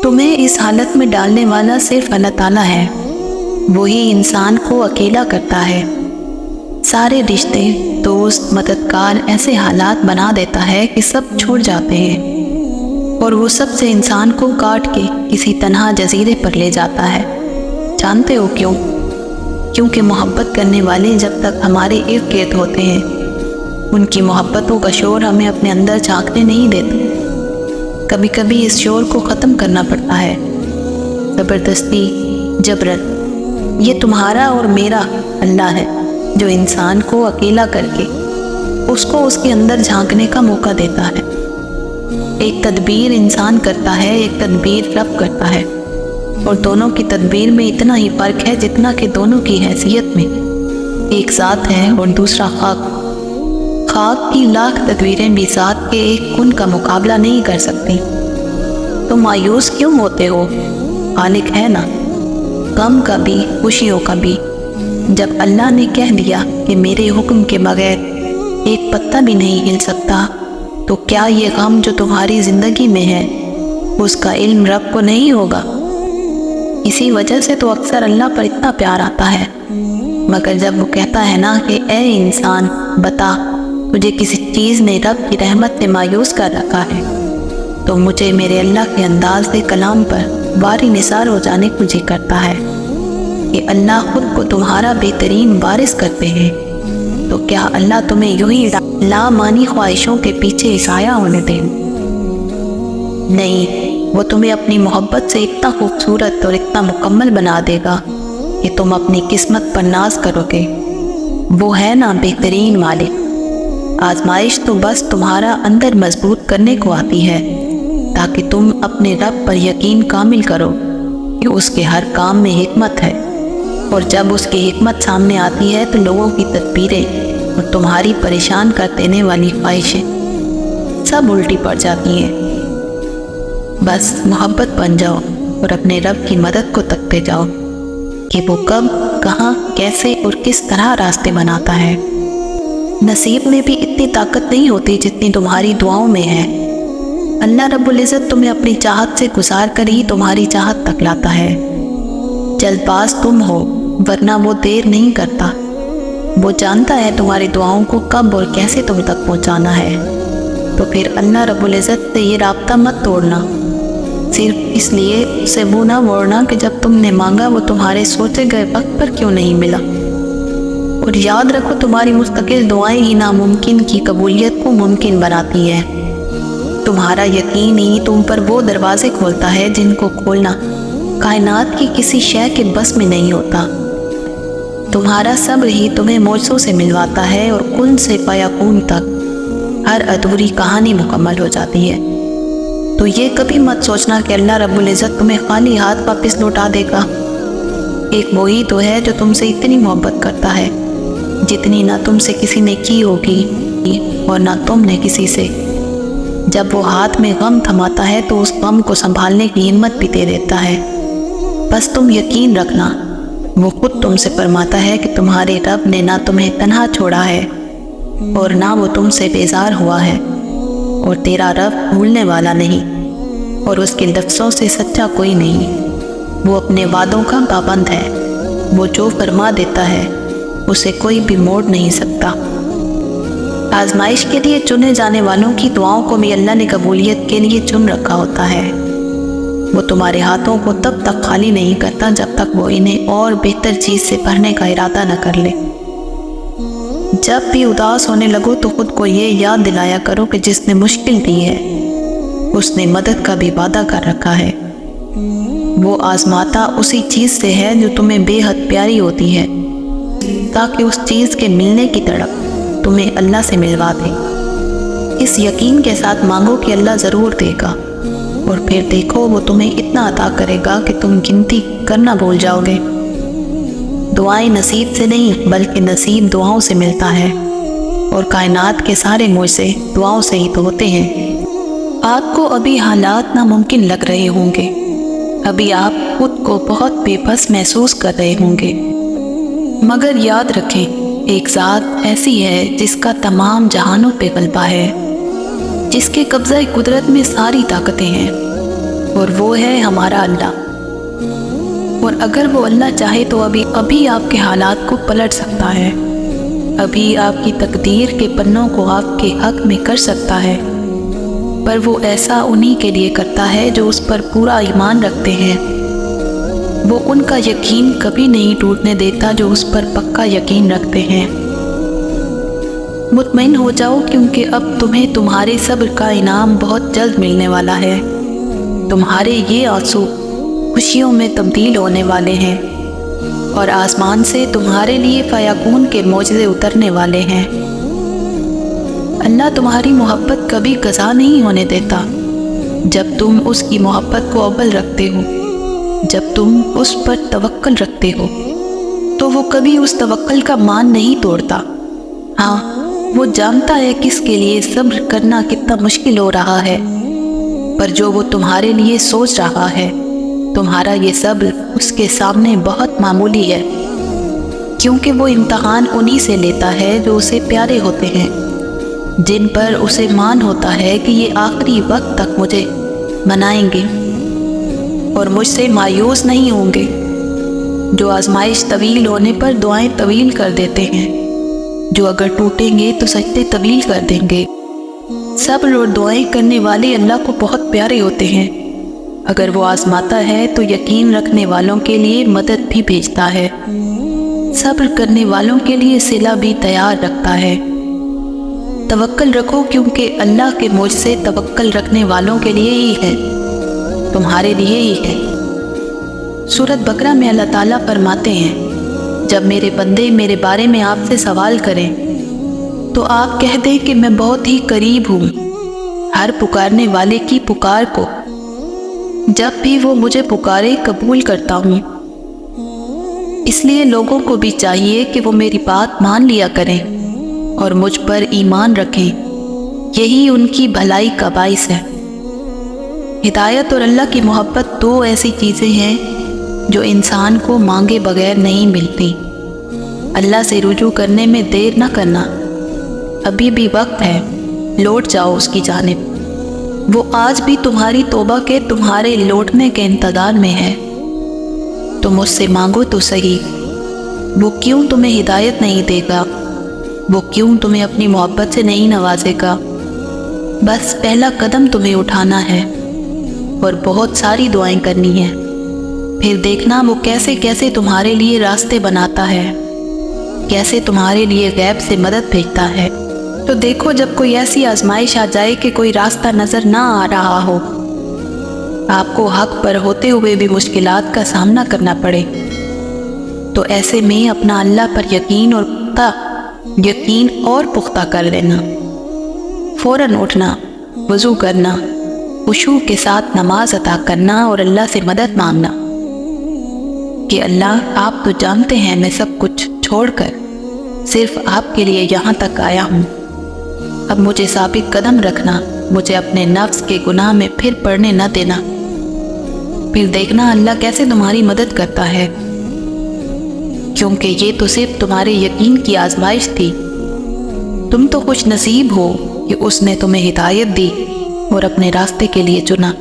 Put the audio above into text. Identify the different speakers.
Speaker 1: تمہیں اس حالت میں ڈالنے والا صرف اللہ تعالیٰ ہے۔ وہی انسان کو اکیلا کرتا ہے۔ سارے رشتے، دوست، مددگار ایسے حالات بنا دیتا ہے کہ سب چھوڑ جاتے ہیں، اور وہ سب سے انسان کو کاٹ کے کسی تنہا جزیرے پر لے جاتا ہے۔ جانتے ہو کیوں؟ کیونکہ محبت کرنے والے جب تک ہمارے ارد گرد ہوتے ہیں، ان کی محبتوں کا شور ہمیں اپنے اندر جھانکنے نہیں دیتا۔ کبھی کبھی اس شور کو ختم کرنا پڑتا ہے، زبردستی، جبرن۔ یہ تمہارا اور میرا اللہ ہے جو انسان کو اکیلا کر کے اس کو اس کے اندر جھانکنے کا موقع دیتا ہے۔ ایک تدبیر انسان کرتا ہے، ایک تدبیر رب کرتا ہے، اور دونوں کی تدبیر میں اتنا ہی فرق ہے جتنا کہ دونوں کی حیثیت میں ایک ذات ہے اور دوسرا خاک۔ خاک کی لاکھ تدبیریں بھی ذات کے ایک کن کا مقابلہ نہیں کر سکتی۔ تم مایوس کیوں ہوتے ہو؟ خالق ہے نا، غم کا بھی، خوشیوں کا بھی۔ جب اللہ نے کہہ دیا کہ میرے حکم کے بغیر ایک پتا بھی نہیں ہل سکتا، تو کیا یہ غم جو تمہاری زندگی میں ہے اس کا علم رب کو نہیں ہوگا؟ اسی وجہ سے تو اکثر اللہ پر اتنا پیار آتا ہے۔ مگر جب وہ کہتا ہے نا کہ اے انسان بتا، تجھے کسی چیز نے رب کی رحمت سے مایوس کر رکھا ہے، تو مجھے میرے اللہ کے انداز کلام پر باری نثار ہو جانے کو جی کرتا ہے کہ اللہ خود کو تمہارا بہترین وارث کرتے ہیں، تو کیا اللہ تمہیں یوں ہی لامانی خواہشوں کے پیچھے سایہ ہونے دیں؟ نہیں، وہ تمہیں اپنی محبت سے اتنا خوبصورت اور اتنا مکمل بنا دے گا کہ تم اپنی قسمت پر ناز کرو گے۔ وہ ہے نا بہترین مالک۔ آزمائش تو بس تمہارا اندر مضبوط کرنے کو آتی ہے، تاکہ تم اپنے رب پر یقین کامل کرو کہ اس کے ہر کام میں حکمت ہے، اور جب اس کی حکمت سامنے آتی ہے تو لوگوں کی تدبیریں اور تمہاری پریشان کر دینے والی خواہشیں سب الٹی پڑ جاتی ہیں۔ بس محبت بن جاؤ اور اپنے رب کی مدد کو تکتے جاؤ کہ وہ کب، کہاں، کیسے اور کس طرح راستے بناتا ہے۔ نصیب میں بھی اتنی طاقت نہیں ہوتی جتنی تمہاری دعاؤں میں ہے۔ اللہ رب العزت تمہیں اپنی چاہت سے گزار کر ہی تمہاری چاہت تک لاتا ہے۔ جلد باز تم ہو، ورنہ وہ دیر نہیں کرتا۔ وہ جانتا ہے تمہاری دعاؤں کو کب اور کیسے تم تک پہنچانا ہے۔ تو پھر اللہ رب العزت سے یہ رابطہ مت توڑنا، صرف اس لیے اسے وہ نہ موڑنا کہ جب تم نے مانگا وہ تمہارے سوچے گئے وقت پر کیوں نہیں ملا۔ اور یاد رکھو، تمہاری مستقل دعائیں ہی ناممکن کی قبولیت کو ممکن بناتی ہیں۔ تمہارا یقین ہی تم پر وہ دروازے کھولتا ہے جن کو کھولنا کائنات کی کسی شے کے بس میں نہیں ہوتا۔ تمہارا صبر ہی تمہیں معجزوں سے ملواتا ہے، اور کن سے فیکون تک ہر ادھوری کہانی مکمل ہو جاتی ہے۔ تو یہ کبھی مت سوچنا کہ اللہ رب العزت تمہیں خالی ہاتھ واپس لوٹا دے گا۔ ایک وہی تو ہے جو تم سے اتنی محبت کرتا ہے جتنی نہ تم سے کسی نے کی ہوگی اور نہ تم نے کسی سے۔ جب وہ ہاتھ میں غم تھماتا ہے تو اس غم کو سنبھالنے کی ہمت بھی دے دیتا ہے۔ بس تم یقین رکھنا، وہ خود تم سے فرماتا ہے کہ تمہارے رب نے نہ تمہیں تنہا چھوڑا ہے اور نہ وہ تم سے بیزار ہوا ہے، اور تیرا رب بھولنے والا نہیں، اور اس کے لفظوں سے سچا کوئی نہیں۔ وہ اپنے وعدوں کا پابند ہے، وہ جو فرما دیتا ہے اسے کوئی بھی موڑ نہیں سکتا۔ آزمائش کے لیے چنے جانے والوں کی دعاؤں کو بھی اللہ نے قبولیت کے لیے چن رکھا ہوتا ہے۔ وہ تمہارے ہاتھوں کو تب تک خالی نہیں کرتا جب تک وہ انہیں اور بہتر چیز سے بھرنے کا ارادہ نہ کر لے۔ جب بھی اداس ہونے لگو تو خود کو یہ یاد دلایا کرو کہ جس نے مشکل دی ہے اس نے مدد کا بھی وعدہ کر رکھا ہے۔ وہ آزماتا اسی چیز سے ہے جو تمہیں بے حد پیاری ہوتی ہے، تاکہ اس چیز کے ملنے کی تڑپ تمہیں اللہ سے ملوا دے۔ اس یقین کے ساتھ مانگو کہ اللہ ضرور دے گا، اور پھر دیکھو وہ تمہیں اتنا عطا کرے گا کہ تم گنتی کرنا بھول جاؤ گے۔ دعائیں نصیب سے نہیں بلکہ نصیب دعاؤں سے ملتا ہے، اور کائنات کے سارے معجزے دعاؤں سے ہی تو ہوتے ہیں۔ آپ کو ابھی حالات ناممکن لگ رہے ہوں گے، ابھی آپ خود کو بہت بے بس محسوس کر رہے ہوں گے، مگر یاد رکھیں ایک ذات ایسی ہے جس کا تمام جہانوں پہ غلبہ ہے، جس کے قبضہ قدرت میں ساری طاقتیں ہیں۔ اور وہ ہے ہمارا اللہ۔ اور اگر وہ اللہ چاہے تو ابھی آپ کے حالات کو پلٹ سکتا ہے، ابھی آپ کی تقدیر کے پنوں کو آپ کے حق میں کر سکتا ہے، پر وہ ایسا انہی کے لیے کرتا ہے جو اس پر پورا ایمان رکھتے ہیں۔ وہ ان کا یقین کبھی نہیں ٹوٹنے دیتا جو اس پر پکا یقین رکھتے ہیں۔ مطمئن ہو جاؤ، کیونکہ اب تمہیں تمہارے صبر کا انعام بہت جلد ملنے والا ہے۔ تمہارے یہ آنسو خوشیوں میں تبدیل ہونے والے ہیں، اور آسمان سے تمہارے لیے فیکون کے معجزے اترنے والے ہیں۔ اللہ تمہاری محبت کبھی قضا نہیں ہونے دیتا۔ جب تم اس کی محبت کو اول رکھتے ہو، جب تم اس پر توکل رکھتے ہو، تو وہ کبھی اس توکل کا مان نہیں توڑتا۔ ہاں، وہ جانتا ہے کس کے لیے صبر کرنا کتنا مشکل ہو رہا ہے، پر جو وہ تمہارے لیے سوچ رہا ہے، تمہارا یہ صبر اس کے سامنے بہت معمولی ہے، کیونکہ وہ امتحان انہی سے لیتا ہے جو اسے پیارے ہوتے ہیں، جن پر اسے مان ہوتا ہے کہ یہ آخری وقت تک مجھے منائیں گے اور مجھ سے مایوس نہیں ہوں گے، جو آزمائش طویل ہونے پر دعائیں طویل کر دیتے ہیں، جو اگر ٹوٹیں گے تو سجدے طویل کر دیں گے۔ صبر اور دعائیں کرنے والے اللہ کو بہت پیارے ہوتے ہیں۔ اگر وہ آزماتا ہے تو یقین رکھنے والوں کے لیے مدد بھی بھیجتا ہے، صبر کرنے والوں کے لیے صلہ بھی تیار رکھتا ہے۔ توکل رکھو، کیونکہ اللہ کے معجزے توکل رکھنے والوں کے لیے ہی ہے، تمہارے لیے ہی ہے۔ سورۃ بقرہ میں اللہ تعالیٰ فرماتے ہیں، جب میرے بندے میرے بارے میں آپ سے سوال کریں تو آپ کہہ دیں کہ میں بہت ہی قریب ہوں ہر پکارنے والے کی پکار کو، جب بھی وہ مجھے پکارے قبول کرتا ہوں۔ اس لیے لوگوں کو بھی چاہیے کہ وہ میری بات مان لیا کریں اور مجھ پر ایمان رکھیں، یہی ان کی بھلائی کا باعث ہے۔ ہدایت اور اللہ کی محبت دو ایسی چیزیں ہیں جو انسان کو مانگے بغیر نہیں ملتی۔ اللہ سے رجوع کرنے میں دیر نہ کرنا، ابھی بھی وقت ہے، لوٹ جاؤ اس کی جانب۔ وہ آج بھی تمہاری توبہ کے تمہارے لوٹنے کے انتظار میں ہے۔ تم اس سے مانگو تو صحیح، وہ کیوں تمہیں ہدایت نہیں دے گا، وہ کیوں تمہیں اپنی محبت سے نہیں نوازے گا۔ بس پہلا قدم تمہیں اٹھانا ہے اور بہت ساری دعائیں کرنی ہیں، پھر دیکھنا وہ کیسے کیسے تمہارے لیے راستے بناتا ہے، کیسے تمہارے لیے غیب سے مدد بھیجتا ہے۔ تو دیکھو، جب کوئی ایسی آزمائش آ جائے کہ کوئی راستہ نظر نہ آ رہا ہو، آپ کو حق پر ہوتے ہوئے بھی مشکلات کا سامنا کرنا پڑے، تو ایسے میں اپنا اللہ پر یقین اور پختہ کر لینا، فوراً اٹھنا، وضو کرنا، خشوع کے ساتھ نماز ادا کرنا اور اللہ سے مدد مانگنا کہ اللہ، آپ تو جانتے ہیں میں سب کچھ چھوڑ کر صرف آپ کے لیے یہاں تک آیا ہوں، اب مجھے ثابت قدم رکھنا، مجھے اپنے نفس کے گناہ میں پھر پڑنے نہ دینا۔ پھر دیکھنا اللہ کیسے تمہاری مدد کرتا ہے، کیونکہ یہ تو صرف تمہارے یقین کی آزمائش تھی۔ تم تو خوش نصیب ہو کہ اس نے تمہیں ہدایت دی اور اپنے راستے کے لیے چنا۔